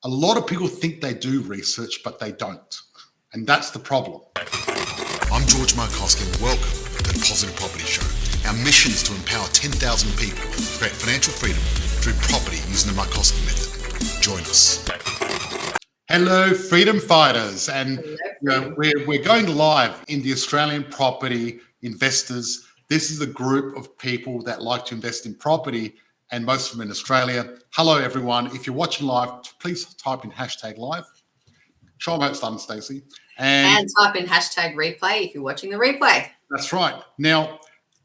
A lot of people think they do research, but they don't. And that's the problem. I'm George Markowski and welcome to the Positive Property Show. Our mission is to empower 10,000 people to create financial freedom through property using the Markowski method. Join us. Hello, freedom fighters. And we're going live in the Australian property investors. This is a group of people that like to invest in property, and most of them in Australia. Hello, everyone. If you're watching live, please type in #live. Show them how it's done, Stacey. And type in #replay if you're watching the replay. That's right. Now,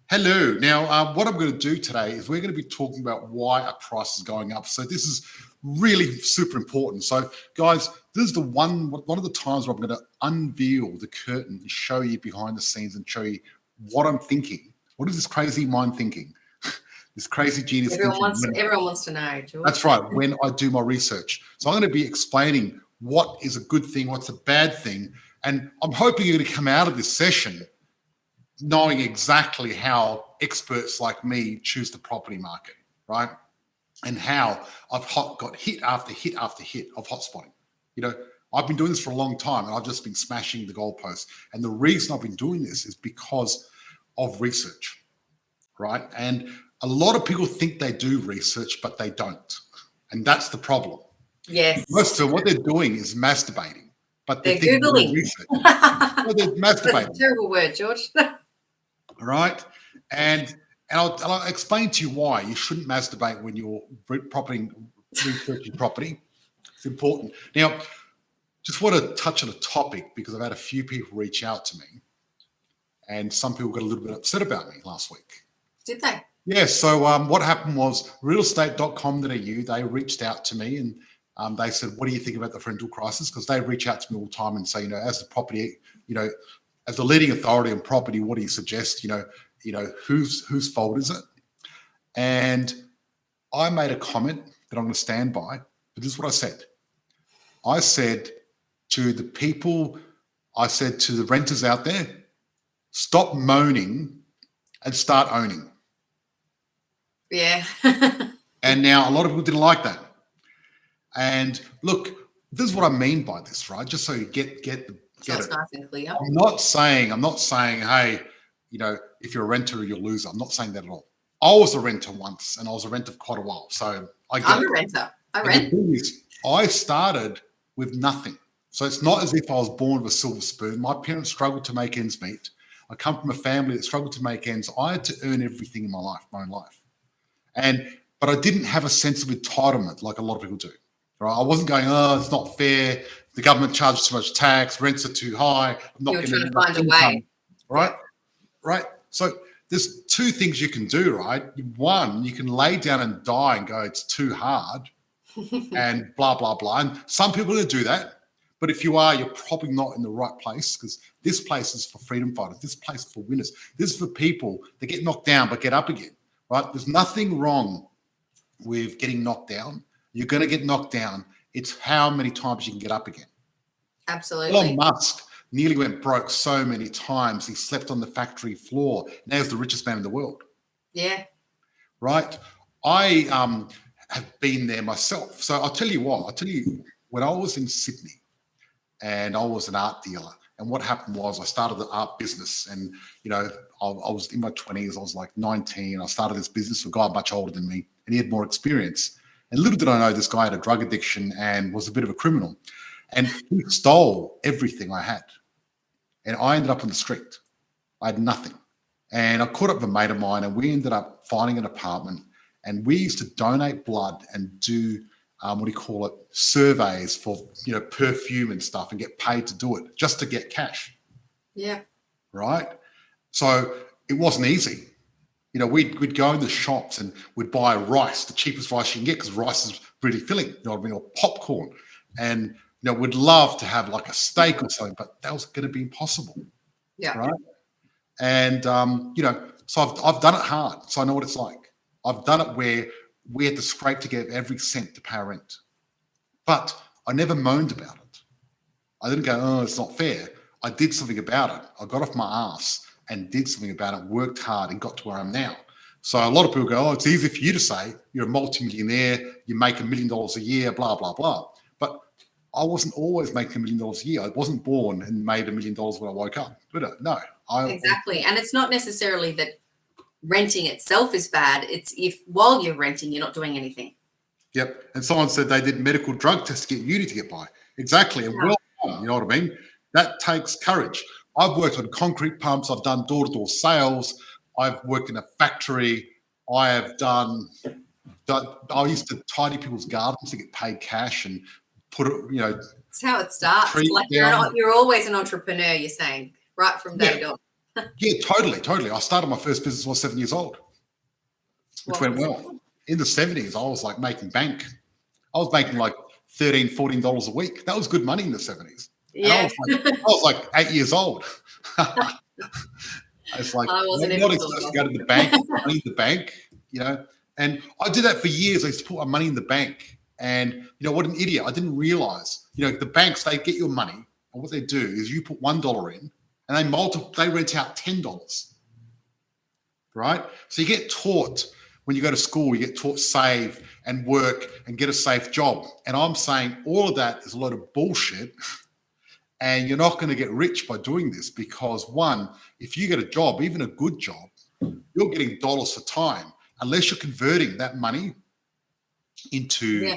hello. Now, what I'm going to do today is we're going to be talking about why a price is going up. So this is really super important. So, guys, this is one of the times where I'm going to unveil the curtain and show you behind the scenes and show you what I'm thinking. What is this crazy mind thinking? This crazy genius everyone wants to know, George. That's right, when I do my research. So I'm going to be explaining what is a good thing, what's a bad thing. And I'm hoping you're going to come out of this session knowing exactly how experts like me choose the property market, right? And how I've got hit after hit after hit of hotspotting. You know, I've been doing this for a long time and I've just been smashing the goalposts. And the reason I've been doing this is because of research, right? And a lot of people think they do research, but they don't. And that's the problem. Yes. Most of them, what they're doing is masturbating, but they're Googling. Well, they're masturbating. That's a terrible word, George. All right. And I'll explain to you why you shouldn't masturbate when you're researching property. It's important. Now, just want to touch on a topic because I've had a few people reach out to me and some people got a little bit upset about me last week. Did they? Yeah, so what happened was realestate.com.au, they reached out to me and they said, what do you think about the rental crisis? Because they reach out to me all the time and say, as the property, as the leading authority on property, what do you suggest? Whose fault is it? And I made a comment that I'm going to stand by, but this is what I said. I said to the people, I said to the renters out there, stop moaning and start owning. Yeah. And now a lot of people didn't like that. And look, this is what I mean by this, right? Just so you get it. Nice and clear. I'm not saying, hey, if you're a renter, you're a loser. I'm not saying that at all. I was a renter once, and I was a renter for quite a while. So I'm a renter. I rent. The thing is, I started with nothing. So it's not as if I was born with a silver spoon. My parents struggled to make ends meet. I come from a family that struggled to make ends. I had to earn everything in my own life. But I didn't have a sense of entitlement like a lot of people do. Right? I wasn't going, it's not fair. The government charges too much tax. Rents are too high. I'm not You're trying to find a way. Right? Yeah. Right. So there's two things you can do, right? One, you can lay down and die and go, it's too hard and blah, blah, blah. And some people are going to do that. But if you are, you're probably not in the right place because this place is for freedom fighters. This place is for winners. This is for people that get knocked down but get up again. Right? There's nothing wrong with getting knocked down. You're going to get knocked down. It's how many times you can get up again. Absolutely. Elon Musk nearly went broke so many times. He slept on the factory floor. Now he's the richest man in the world. Yeah. Right? I have been there myself. So I'll tell you what. When I was in Sydney and I was an art dealer, and what happened was I started the art business and, I was in my 20s. I was like 19. I started this business with a guy much older than me, and he had more experience. And little did I know this guy had a drug addiction and was a bit of a criminal. And he stole everything I had. And I ended up on the street. I had nothing. And I caught up with a mate of mine, and we ended up finding an apartment. And we used to donate blood and do, surveys for, perfume and stuff and get paid to do it just to get cash. Yeah. Right? So it wasn't easy. We'd go in the shops and we'd buy rice, the cheapest rice you can get because rice is really filling, you know what I mean, or popcorn. And, we'd love to have like a steak or something, but that was going to be impossible. Yeah. Right. And, so I've done it hard. So I know what it's like. I've done it where we had to scrape together every cent to pay rent. But I never moaned about it. I didn't go, it's not fair. I did something about it. I got off my ass and did something about it, worked hard and got to where I am now. So a lot of people go, it's easy for you to say you're a multimillionaire, you make $1 million a year, blah, blah, blah. But I wasn't always making $1 million a year. I wasn't born and made $1 million when I woke up. No, Exactly. And it's not necessarily that renting itself is bad. It's if while you're renting, you're not doing anything. Yep. And someone said they did medical drug tests to get uni to get by. Exactly. And well done, you know what I mean? That takes courage. I've worked on concrete pumps. I've done door-to-door sales. I've worked in a factory. I used to tidy people's gardens to get paid cash and put it, It's how it starts. Like you're always an entrepreneur, you're saying, right from day dot. Yeah, totally. I started my first business when I was 7 years old, which went well. In the 70s, I was like making bank. I was making like $13, $14 a week. That was good money in the 70s. Yeah. I was like 8 years old. It's like, I wasn't not supposed to go to the bank, money in the bank, And I did that for years. I used to put my money in the bank. And, what an idiot. I didn't realize, the banks, they get your money. And what they do is you put $1 in and they rent out $10. Right? So you get taught when you go to school, you get taught save and work and get a safe job. And I'm saying all of that is a lot of bullshit. And you're not going to get rich by doing this because, one, if you get a job, even a good job, you're getting dollars for time unless you're converting that money into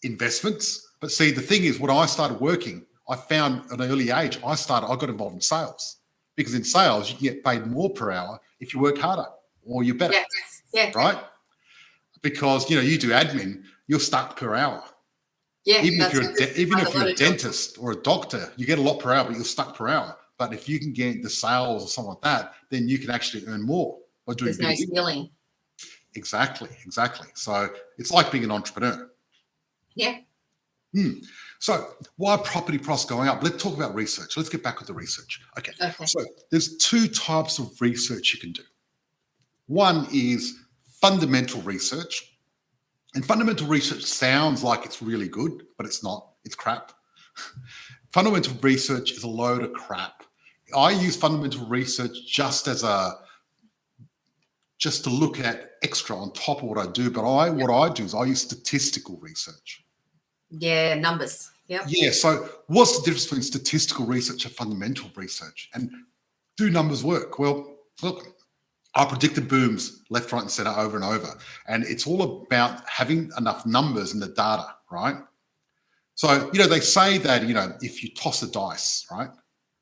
investments. But see, the thing is, when I started working, I found at an early age, I got involved in sales because in sales, you can get paid more per hour if you work harder or you're better, right? Because, you do admin, you're stuck per hour. Yeah, even if you're a dentist or a doctor, you get a lot per hour, but you're stuck per hour. But if you can get into sales or something like that, then you can actually earn more by doing. There's no ceiling. Exactly. So it's like being an entrepreneur. Yeah. So why property price going up? Let's talk about research. Let's get back with the research. Okay. So there's two types of research you can do. One is fundamental research. And fundamental research sounds like it's really good, but it's not. It's crap. Fundamental research is a load of crap. I use fundamental research just to look at extra on top of what I do. But what I do is I use statistical research. Yeah, numbers. Yep. Yeah. So what's the difference between statistical research and fundamental research? And do numbers work? Well, look. I predicted booms left, right, and center over and over. And it's all about having enough numbers in the data, right? So, they say that, if you toss a dice, right?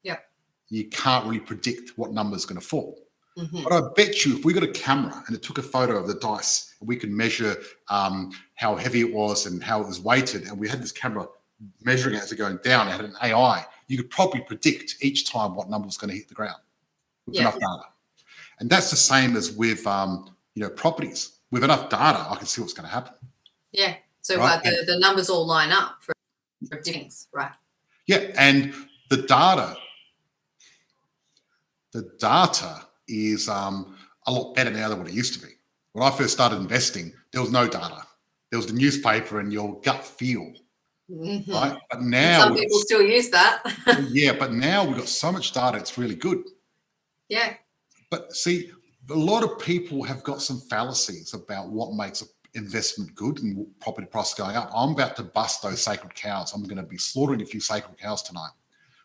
Yep. You can't really predict what number is going to fall. Mm-hmm. But I bet you if we got a camera and it took a photo of the dice, we could measure how heavy it was and how it was weighted, and we had this camera measuring it as it going down, it had an AI, you could probably predict each time what number was going to hit the ground with enough data. And that's the same as with, properties. With enough data, I can see what's going to happen. Yeah. So the numbers all line up for things, right? Yeah. And the data is a lot better now than what it used to be. When I first started investing, there was no data. There was the newspaper and your gut feel. Mm-hmm. Right? But now some people still use that. Yeah. But now we've got so much data, it's really good. Yeah. But see, a lot of people have got some fallacies about what makes an investment good and property price going up. I'm about to bust those sacred cows. I'm going to be slaughtering a few sacred cows tonight.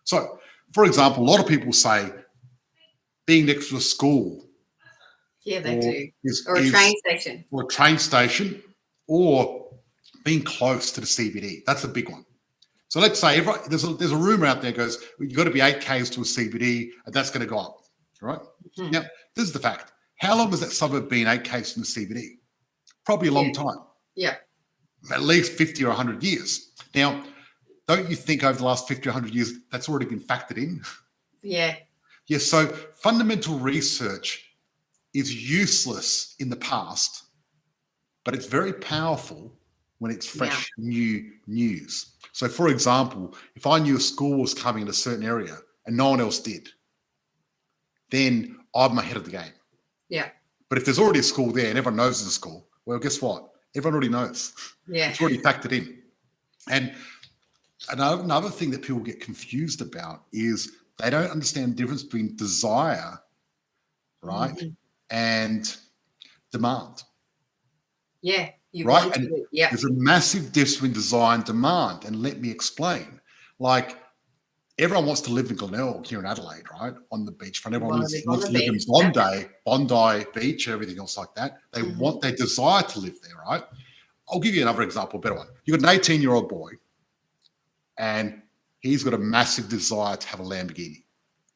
So, for example, a lot of people say being next to a school. Yeah, they do. Or a train station. Or a train station, or being close to the CBD. That's a big one. So let's say there's a rumor out there goes, you've got to be 8 Ks to a CBD, and that's going to go up. Right? Mm-hmm. Now, this is the fact. How long has that suburb been 8 Ks from the CBD? Probably a long time. Yeah. At least 50 or 100 years. Now, don't you think over the last 50 or 100 years, that's already been factored in? Yeah. Yeah, so fundamental research is useless in the past, but it's very powerful when it's fresh, new news. So, for example, if I knew a school was coming in a certain area and no one else did, then I'm ahead of the game. Yeah. But if there's already a school there and everyone knows there's a school, well, guess what? Everyone already knows. Yeah. It's already factored in. And another thing that people get confused about is they don't understand the difference between desire, right, and demand. Yeah. You right? want And to, yeah. there's a massive difference between design and demand. And let me explain. Like, everyone wants to live in Glenelg here in Adelaide, right? On the beachfront. Everyone Want to live on wants the to live in beach, yeah. Bondi Beach, everything else like that. They desire to live there, right? I'll give you another example, a better one. You've got an 18-year-old boy, and he's got a massive desire to have a Lamborghini.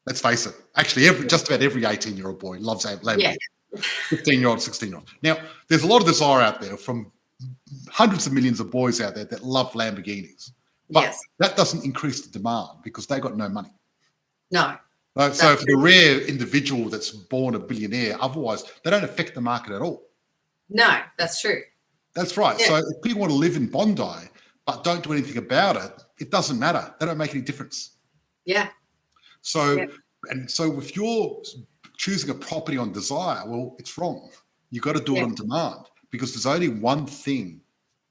Let's face it. Actually, just about every 18-year-old boy loves a Lamborghini. Yeah. 15-year-old, 16-year-old. Now, there's a lot of desire out there from hundreds of millions of boys out there that love Lamborghinis. But Yes. that doesn't increase the demand because they got no money. No. So for the rare individual that's born a billionaire, otherwise they don't affect the market at all. No, that's true. That's right. Yeah. So if people want to live in Bondi but don't do anything about it, it doesn't matter. They don't make any difference. Yeah. So if you're choosing a property on desire, well, it's wrong. You've got to do it on demand because there's only one thing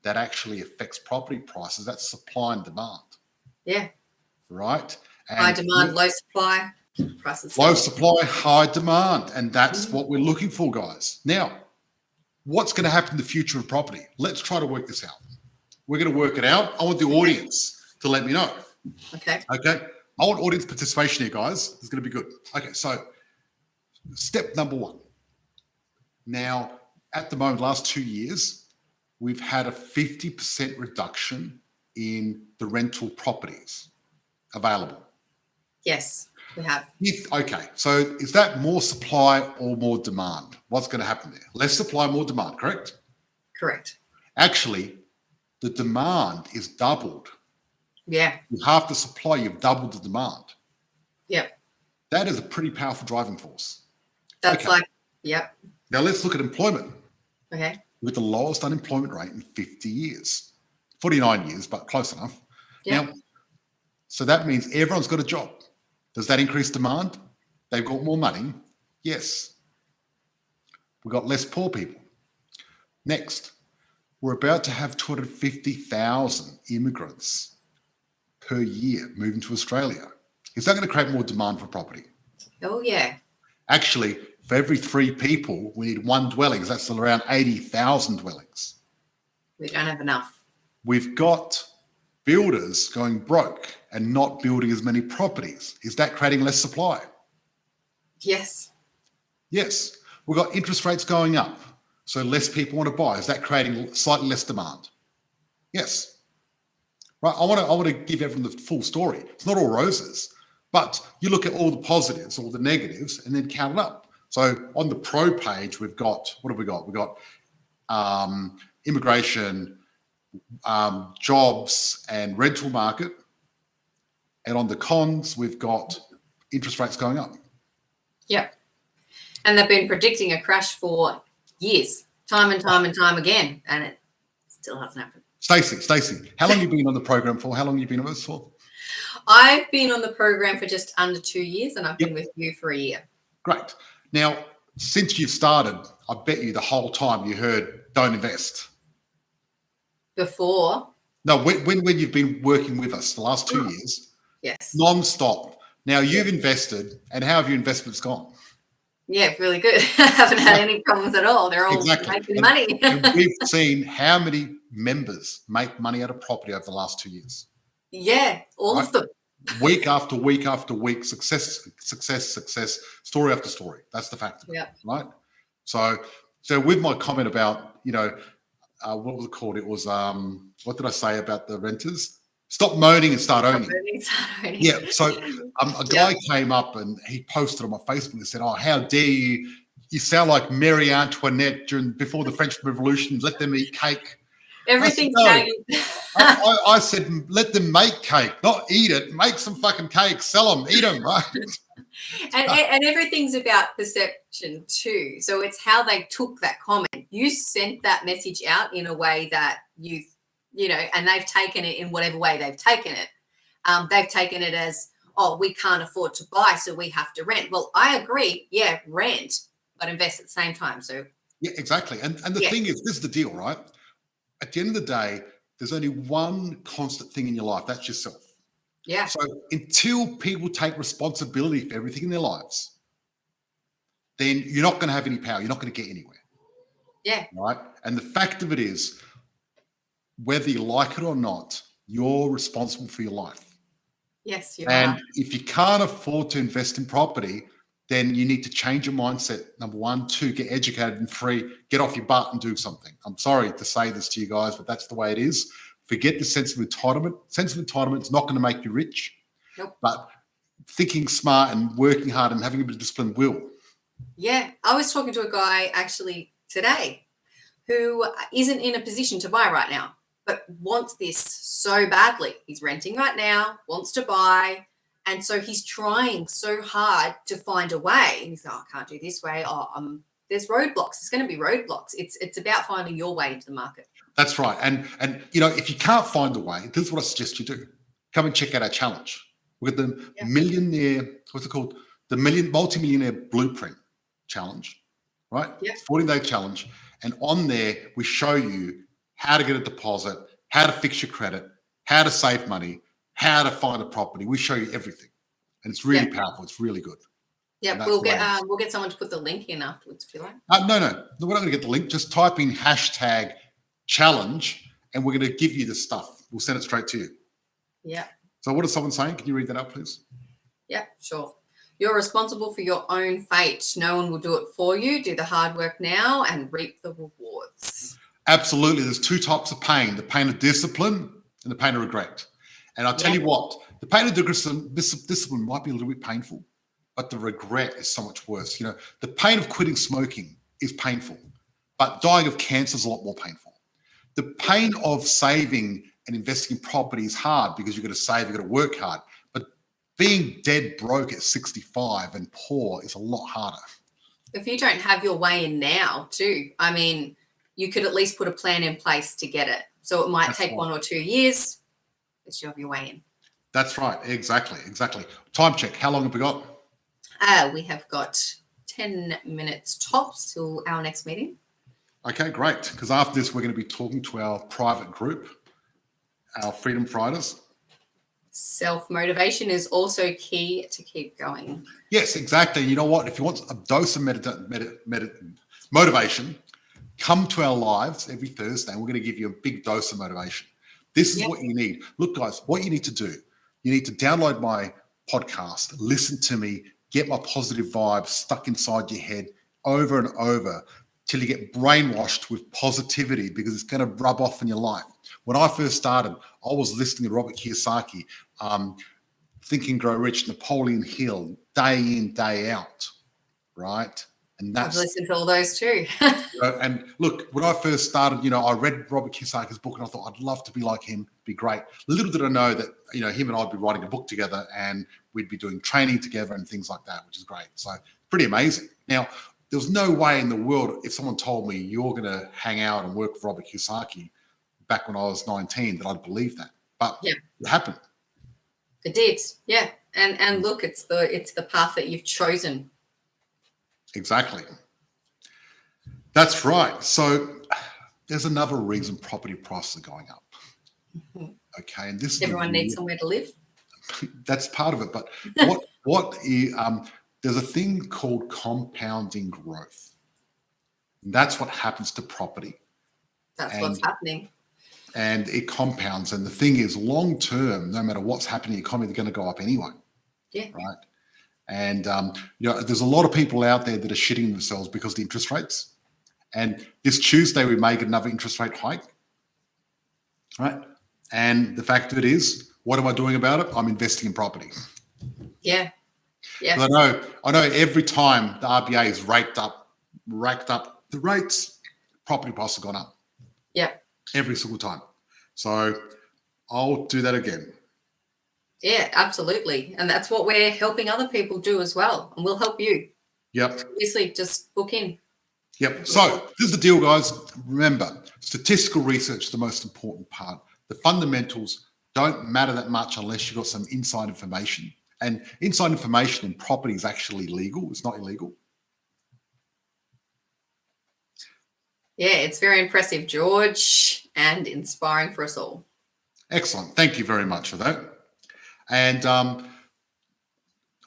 that actually affects property prices. That's supply and demand. Yeah. Right? And high demand, low supply, prices. Low supply, high demand. And that's what we're looking for, guys. Now, what's going to happen in the future of property? Let's try to work this out. We're going to work it out. I want the audience to let me know. Okay. Okay. I want audience participation here, guys. It's going to be good. Okay. So step number one. Now, at the moment, last 2 years, we've had a 50% reduction in the rental properties available. Yes, we have. Okay, so is that more supply or more demand? What's going to happen there? Less supply, more demand, correct? Correct. Actually, the demand is doubled. Yeah. With half the supply, you've doubled the demand. Yep. That is a pretty powerful driving force. That's yep. Now let's look at employment. Okay. With the lowest unemployment rate in 50 years. 49 years, but close enough. Yep. Now, so that means everyone's got a job. Does that increase demand? They've got more money. Yes. We've got less poor people. Next, we're about to have 250,000 immigrants per year moving to Australia. Is that going to create more demand for property? Oh, yeah. Actually, for every 3 people, we need 1 dwelling. That's around 80,000 dwellings. We don't have enough. We've got builders going broke and not building as many properties. Is that creating less supply? Yes. Yes. We've got interest rates going up, so less people want to buy. Is that creating slightly less demand? Yes. Right. I want to give everyone the full story. It's not all roses, but you look at all the positives, all the negatives, and then count it up. So on the pro page, we've got, what have we got? We've got immigration, jobs and rental market. And on the cons, we've got interest rates going up. Yep. And they've been predicting a crash for years, time and time and time again, and it still hasn't happened. Stacey, how long have you been on the program for? How long have you been with us for? I've been on the program for just under 2 years, and I've been with you for a year. Great. Now, since you've started, I bet you the whole time you heard don't invest. Before? No, when you've been working with us the last 2 years. Yes. Non-stop. Now you've invested, and how have your investments gone? Yeah, really good. I haven't had any problems at all. They're all making money. And we've seen how many members make money out of property over the last 2 years. Yeah, all of them. Week after week after week, success, story after story. That's the fact. Yeah. Right. So with my comment about, what was it called? It was, what did I say about the renters? Stop moaning and start owning. Yeah. So a guy came up and he posted on my Facebook and said, "Oh, how dare you? You sound like Marie Antoinette before the French Revolution. Let them eat cake." Everything's cake. I said, let them make cake, not eat it. Make some fucking cake, sell them, eat them, right? And everything's about perception too. So it's how they took that comment. You sent that message out in a way that and they've taken it in whatever way they've taken it. They've taken it as, oh, we can't afford to buy, so we have to rent. Well, I agree. Yeah, rent, but invest at the same time. So yeah, exactly. And the thing is, this is the deal, right? At the end of the day, there's only one constant thing in your life. That's yourself. Yeah. So until people take responsibility for everything in their lives, then you're not going to have any power. You're not going to get anywhere. Yeah. right? And the fact of it is, whether you like it or not, you're responsible for your life. Yes, you are. And if you can't afford to invest in property, then you need to change your mindset. Number one, two, get educated, and three, get off your butt and do something. I'm sorry to say this to you guys, but that's the way it is. Forget the sense of entitlement. Sense of entitlement is not going to make you rich, Nope. but thinking smart and working hard and having a bit of discipline will. Yeah. I was talking to a guy actually today who isn't in a position to buy right now, but wants this so badly. He's renting right now, wants to buy. And so he's trying so hard to find a way. And he's like, oh, I can't do this way. Oh, there's roadblocks. It's going to be roadblocks. It's about finding your way into the market. That's right. And if you can't find a way, this is what I suggest you do. Come and check out our challenge. We've got the millionaire, what's it called? The multi-millionaire blueprint challenge, right? Yeah. 14-day challenge. And on there, we show you how to get a deposit, how to fix your credit, how to save money, how to find a property. We show you everything. And it's really powerful. It's really good. Yeah, we'll get someone to put the link in afterwards if you like. No, we're not going to get the link. Just type in #challenge and we're going to give you the stuff. We'll send it straight to you. Yeah. So what is someone saying? Can you read that out, please? Yeah, sure. You're responsible for your own fate. No one will do it for you. Do the hard work now and reap the rewards. Absolutely. There's two types of pain, the pain of discipline and the pain of regret. And I'll tell you what, the pain of discipline might be a little bit painful, but the regret is so much worse. The pain of quitting smoking is painful, but dying of cancer is a lot more painful. The pain of saving and investing in property is hard because you've got to save, you've got to work hard. But being dead broke at 65 and poor is a lot harder. If you don't have your way in now too, I mean, you could at least put a plan in place to get it. So it might take 1 or 2 years, but you have your way in. That's right. Exactly. Time check. How long have we got? We have got 10 minutes tops till our next meeting. Okay, great. Because after this, we're going to be talking to our private group, our Freedom Fighters. Self-motivation is also key to keep going. Yes, exactly. You know what? If you want a dose of motivation, come to our lives every Thursday and we're going to give you a big dose of motivation. This is what you need. Look, guys, what you need to do, you need to download my podcast, listen to me, get my positive vibes stuck inside your head over and over till you get brainwashed with positivity because it's going to rub off in your life. When I first started, I was listening to Robert Kiyosaki, Think and Grow Rich, Napoleon Hill, day in, day out, right? And I've listened to all those too. And look, when I first started, I read Robert Kiyosaki's book and I thought I'd love to be like him, be great. Little did I know that, him and I'd be writing a book together and we'd be doing training together and things like that, which is great. So pretty amazing. Now, there was no way in the world if someone told me you're going to hang out and work with Robert Kiyosaki back when I was 19 that I'd believe that. But it happened. It did, yeah. And look, it's the path that you've chosen. Exactly. That's right. So there's another reason property prices are going up. Mm-hmm. Okay, and this everyone needs somewhere to live. That's part of it. But there's a thing called compounding growth. And that's what happens to property. That's what's happening. And it compounds. And the thing is, long term, no matter what's happening in the economy, they're going to go up anyway. Yeah. Right. And there's a lot of people out there that are shitting themselves because of the interest rates. And this Tuesday we may get another interest rate hike. Right. And the fact of it is, what am I doing about it? I'm investing in property. Yeah. Yeah. I know every time the RBA has racked up the rates, property prices have gone up. Yeah. Every single time. So I'll do that again. Yeah, absolutely. And that's what we're helping other people do as well. And we'll help you. Yep. Obviously, just book in. Yep. So this is the deal, guys. Remember, statistical research is the most important part. The fundamentals don't matter that much unless you've got some inside information. And inside information in property is actually legal. It's not illegal. Yeah, it's very impressive, George, and inspiring for us all. Excellent. Thank you very much for that. And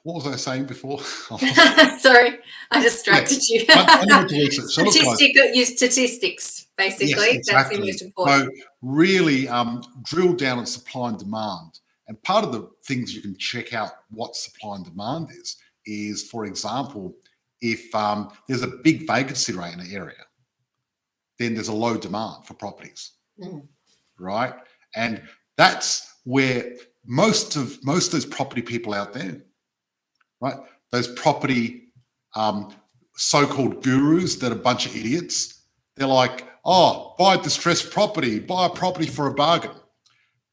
what was I saying before? Sorry, I distracted you. Fundamental research. So look, guys, Use statistics, basically. yes, That's the exactly. most important. So really drill down on supply and demand. And part of the things you can check out what supply and demand is, for example, if there's a big vacancy rate in an area, then there's a low demand for properties, right? And that's where most of those property people out there, right? Those property so-called gurus that are a bunch of idiots. They're like, oh, buy distressed property, buy a property for a bargain.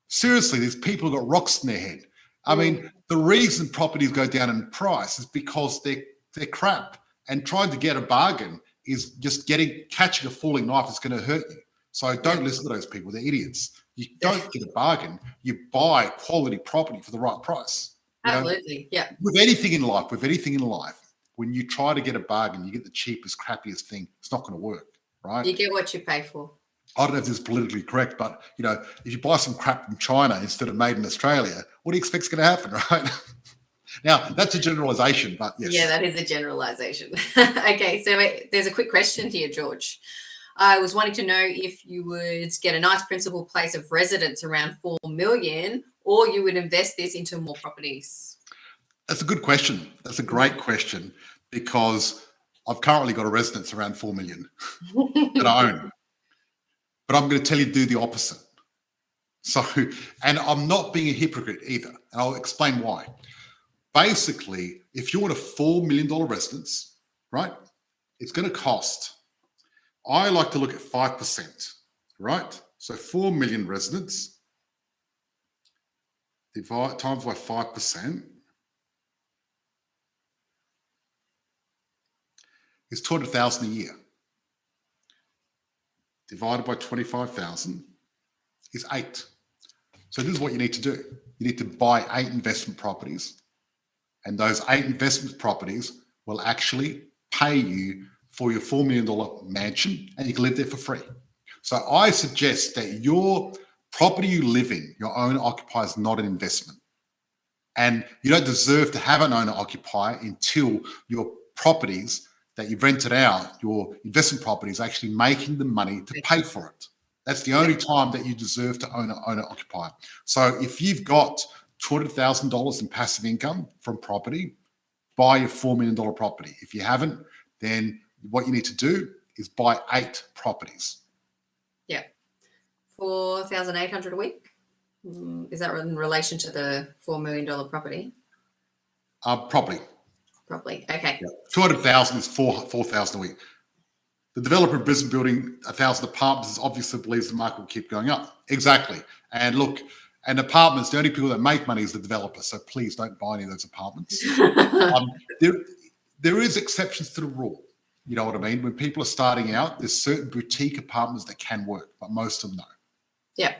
Seriously, there's people who've got rocks in their head. I mean, the reason properties go down in price is because they're crap. And trying to get a bargain is just catching a falling knife that's going to hurt you. So don't listen to those people. They're idiots. You don't get a bargain. You buy quality property for the right price. Absolutely. Yeah. With anything in life, when you try to get a bargain, you get the cheapest, crappiest thing. It's not going to work, right? You get what you pay for. I don't know if this is politically correct, but if you buy some crap from China instead of made in Australia, what do you expect is going to happen, right? Now, that's a generalization, but yes. Yeah, that is a generalization. Okay, so there's a quick question here, George. I was wanting to know if you would get a nice principal place of residence around 4 million, or you would invest this into more properties. That's a good question. That's a great question, because I've currently got a residence around 4 million that I own. But I'm going to tell you to do the opposite. So, and I'm not being a hypocrite either. And I'll explain why. Basically, if you want a $4 million residence, right, it's going to cost, I like to look at 5%, right? So 4 million residents times by 5% is 200,000 a year. Divided by 25,000 is 8. So this is what you need to do. You need to buy 8 investment properties, and those 8 investment properties will actually pay you for your $4 million mansion, and you can live there for free. So I suggest that your property you live in, your owner occupier, is not an investment. And you don't deserve to have an owner occupier until your properties that you've rented out, your investment property, is actually making the money to pay for it. That's the only time that you deserve to own an owner occupier. So if you've got $200,000 in passive income from property, buy your $4 million property. If you haven't, then what you need to do is buy 8 properties. Yeah. 4,800 a week. Is that in relation to the $4 million property? Probably. Okay. Yeah. 200,000 is 4,000 a week. The developer in Brisbane building 1,000 apartments obviously believes the market will keep going up. Exactly. And look, and apartments, the only people that make money is the developer. So please don't buy any of those apartments. There is exceptions to the rule. You know what I mean? When people are starting out, there's certain boutique apartments that can work, but most of them no. Yeah.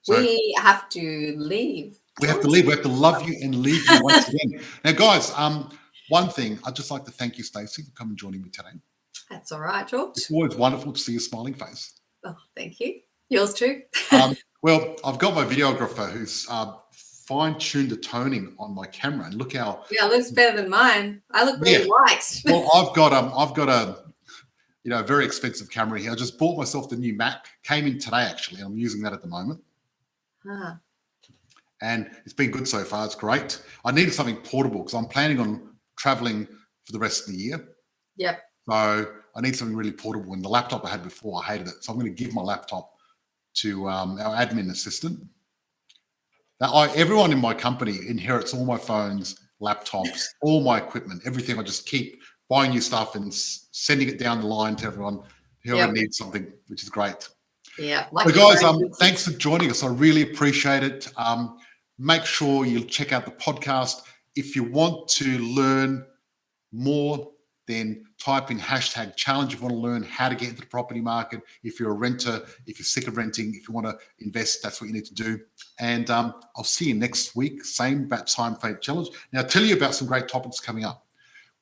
So we have to leave. We have to leave. We have to love you and leave you once again. Now, guys, one thing, I'd just like to thank you, Stacey, for coming and joining me today. That's all right, George. It's always wonderful to see your smiling face. Oh, thank you. Yours too. Well, I've got my videographer who's fine-tuned the toning on my camera, and look how it looks better than mine. I look really white. Well, I've got a very expensive camera here. I just bought myself the new Mac. Came in today actually, and I'm using that at the moment. And it's been good so far. It's great. I needed something portable because I'm planning on traveling for the rest of the year. Yep. So I need something really portable. And the laptop I had before, I hated it. So I'm going to give my laptop to our admin assistant. Now, everyone in my company inherits all my phones, laptops, all my equipment, everything. I just keep buying new stuff and sending it down the line to everyone whoever needs something, which is great. Yeah. So guys, thanks for joining us. I really appreciate it. Make sure you check out the podcast. If you want to learn more, then type in #challenge if you want to learn how to get into the property market. If you're a renter, if you're sick of renting, if you want to invest, that's what you need to do. And I'll see you next week, same bat time fate challenge. Now, I'll tell you about some great topics coming up.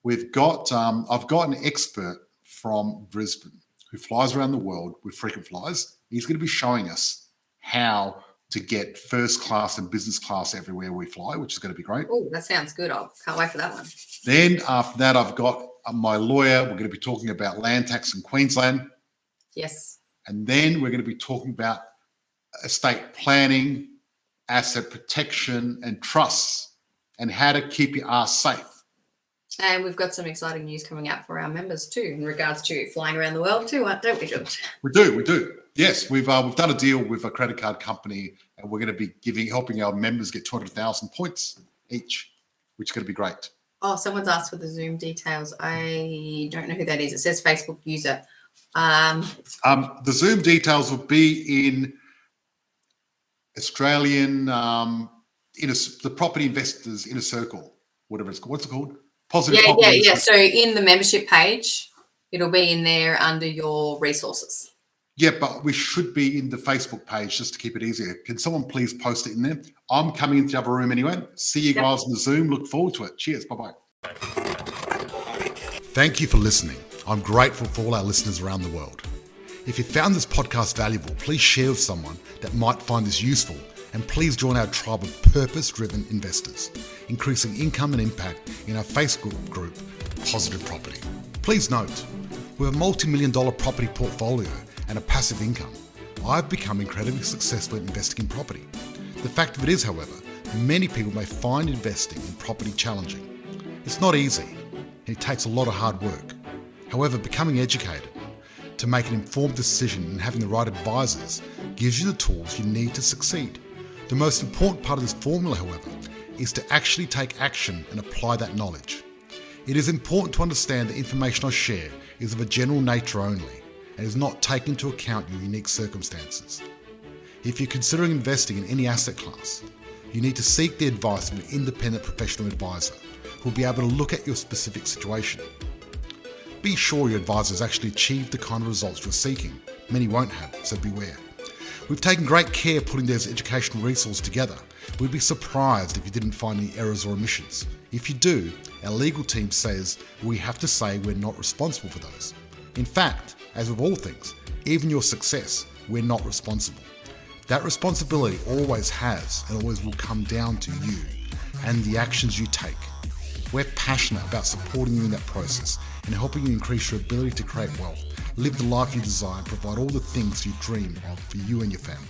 I've got an expert from Brisbane who flies around the world with frequent flyers. He's going to be showing us how to get first class and business class everywhere we fly, which is going to be great. Oh, that sounds good. I can't wait for that one. Then after that, I've got my lawyer. We're going to be talking about land tax in Queensland. Yes. And then we're going to be talking about estate planning, asset protection, and trusts, and how to keep your ass safe. And we've got some exciting news coming out for our members too, in regards to flying around the world too, don't we, George? We do. Yes, we've done a deal with a credit card company, and we're going to be helping our members get 200,000 points each, which is going to be great. Oh, someone's asked for the Zoom details. I don't know who that is. It says Facebook user. The Zoom details will be in Australian the property investors inner circle, whatever it's called. What's it called? Positive. Yeah. So in the membership page, it'll be in there under your resources. Yeah, but we should be in the Facebook page just to keep it easier. Can someone please post it in there? I'm coming into the other room anyway. See you guys on the Zoom. Look forward to it. Cheers. Bye-bye. Thank you for listening. I'm grateful for all our listeners around the world. If you found this podcast valuable, please share with someone that might find this useful, and please join our tribe of purpose-driven investors, increasing income and impact in our Facebook group, Positive Property. Please note, with a multi-million-dollar property portfolio and a passive income, I've become incredibly successful in investing in property. The fact of it is, however, many people may find investing in property challenging. It's not easy, and it takes a lot of hard work. However, becoming educated to make an informed decision and having the right advisors gives you the tools you need to succeed. The most important part of this formula, however, is to actually take action and apply that knowledge. It is important to understand the information I share is of a general nature only and is not taking into account your unique circumstances. If you're considering investing in any asset class, you need to seek the advice of an independent professional advisor who will be able to look at your specific situation. Be sure your advisor has actually achieved the kind of results you're seeking. Many won't have, so beware. We've taken great care putting those educational resources together. We'd be surprised if you didn't find any errors or omissions. If you do, our legal team says we have to say we're not responsible for those. In fact, as with all things, even your success, we're not responsible. That responsibility always has and always will come down to you and the actions you take. We're passionate about supporting you in that process and helping you increase your ability to create wealth, live the life you desire, and provide all the things you dream of for you and your family.